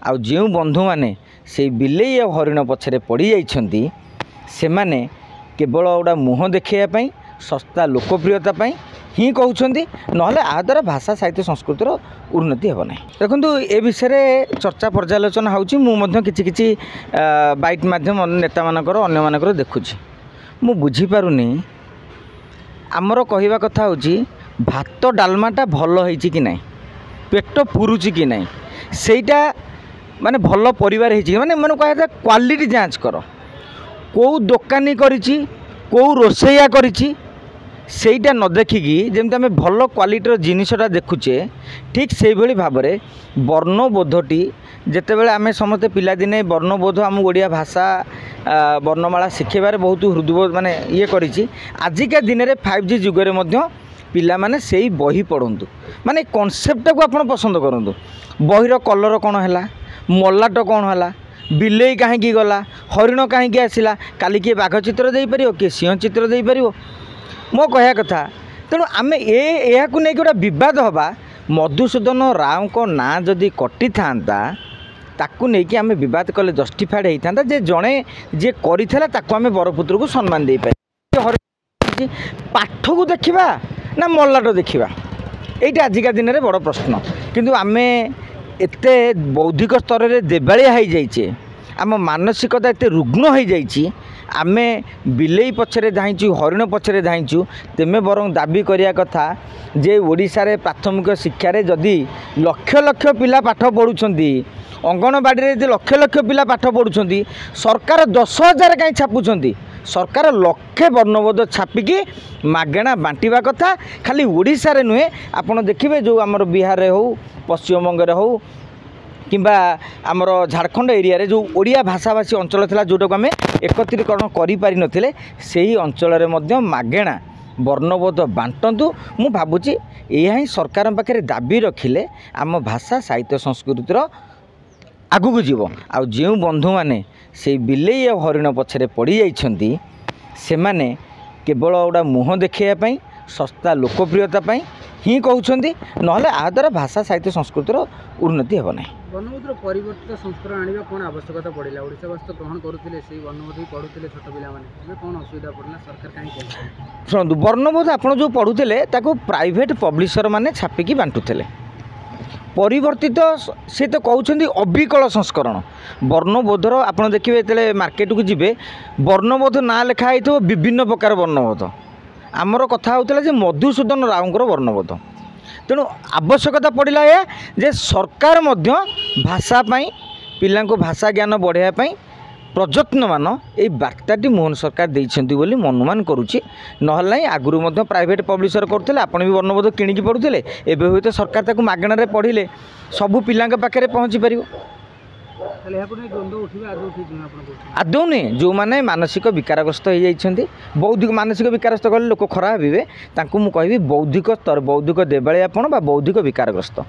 आउ जो बंधु मैंने से बिलेई और हरिण पछरे पड़ जाइछंती सेमाने केवल गोटा मुह देखापी सस्ता लोकप्रियता ही कहते ना आ द्वारा भाषा साहित्य संस्कृतिर उन्नति हे ना। देखो ए विषय चर्चा पर्यालोचना होची बाइट मध्यम नेता मानकर अन्य मानकर देखुची मु बुझीपारुनी आमर कहवा कथा होची भात डालमाटा भल होईची कि नहीं पेट पुरुची कि नहीं सेटा माने भल परिवार होईची माने मन कहता क्वालिटी जांच कर कौ दोकानी करिची कौ रोसैया करिची सेटा न देखिकी जमी आम भल क्वालिटीर जिनसटा देखुचे ठीक से भाई भाव में वर्णबोधटी जितेबाला आम समस्ते पिलादिने वर्णबोध आम ओडिया भाषा वर्णमाला शिखेबार बहुत हृदय माने ये करिछि आजिका दिन में 5G जुगरे मध्य पिला माने सेही बही पढ़ंतु माने कॉन्सेप्ट को आपण पसंद करंतु बहीर कलर कौन है मल्लाट कौन है बिलेई कहीं गला हरिण कहीं आसला काली किए बाघ चित्र दे पार किए सिंह चित्र दे पार मो कहया कथा तेणु आम यह गोटे बद हवा मधुसूदन राव को ना जदि कटि था ताकू नहीं कि आम बद कले जस्टिफाइड होता जे जड़े जे करता आम बरपुत्र को सम्मान दे पारे पाठ को देखा ना मल्लाट देखा यही आजिका दिन में बड़ प्रश्न किंतु आम एते बौद्धिक स्तर में देवालिया हो जाइए आम मानसिकता एत रुग्ण हो जाइए आम बिलेई पछरे धाइचु हरिण पछरे धाइचु तेमे बरं दाबी करिया कथा जे ओडिशा रे प्राथमिक शिक्षा रे जदि लक्ष लक्ष पिला पाठ पढ़ुछंती अंगनवाड़ी रे लक्ष लक्ष पिला पाठ पढ़ुछंती सरकार 10,000 कहीं छापुछंती सरकार लक्षे वर्णबोध छापिकी मागेणा बांटिबा कथा खाली ओडिशा रे नुहे आपण देखिबे जो आमर बिहार रे हो पश्चिम बंग रे हो किंबा आमर झारखंड एरिया रे जो ओडिया भाषाभाषी अंचल थिला जोटा को आम एकत्रीकरण करि पारि नथिले सेही अंचल रे मध्य मागेणा वर्णबोध बांटंतु मु भाबुची एहा ही सरकार पाखे दाबी रखिले आम भाषा साहित्य संस्कृतिर आगु को जीव आ जो बंधु मैंने से बिलेई और हरिण पछरे पड़ जाइछंती सेमाने केवल गोटा मुह देखापी सस्ता लोकप्रियता ही कहते ना आ द्वारा भाषा साहित्य संस्कृतिर उन्नति हे ना। वर्णबोधर परिवर्तित संस्करण आने कौन आवश्यकता पड़ा ओडावासी ग्रहण करुले वर्णबोध पढ़ुले छोट पे कौन असुविधा पड़ा सरकार कहीं शुणु वर्णबोध आप जो पढ़ुले प्राइवेट पब्लिशर मैंने छापिकी बांटुले परिवर्तित सी तो कहते अविकल संस्करण वर्णबोधर आप देखिए जो मार्केट को जी वर्णबोध ना लिखाई तो विभिन्न प्रकार वर्णबोध आमर कथा होता मधुसूदन रावकर वर्णबोध तेणु आवश्यकता पड़ा या जे सरकार मध्य भाषापाई पिला भाषा ज्ञान बढ़ावाई प्रयत्नमान ये बार्ताटी मोहन सरकार देइछंती बोली मैं अनुमान करुच्ची ना आगुरी प्राइवेट पब्लिशर करते आपड़ भी वर्णबोध किणिकी पढ़ुले एवं हुए तो सरकार ताकू मागणार पढ़िले सबू पिला पाखे पहुँची पार आदौ नहीं जो मैंने मानसिक विकारग्रस्त हो जाइछंती बौद्धिक मानसिक विकारग्रस्त कले लोक खराब हे मुझे बौद्धिक स्तर बौद्धिक देवालियापण बा बौद्धिक विकारग्रस्त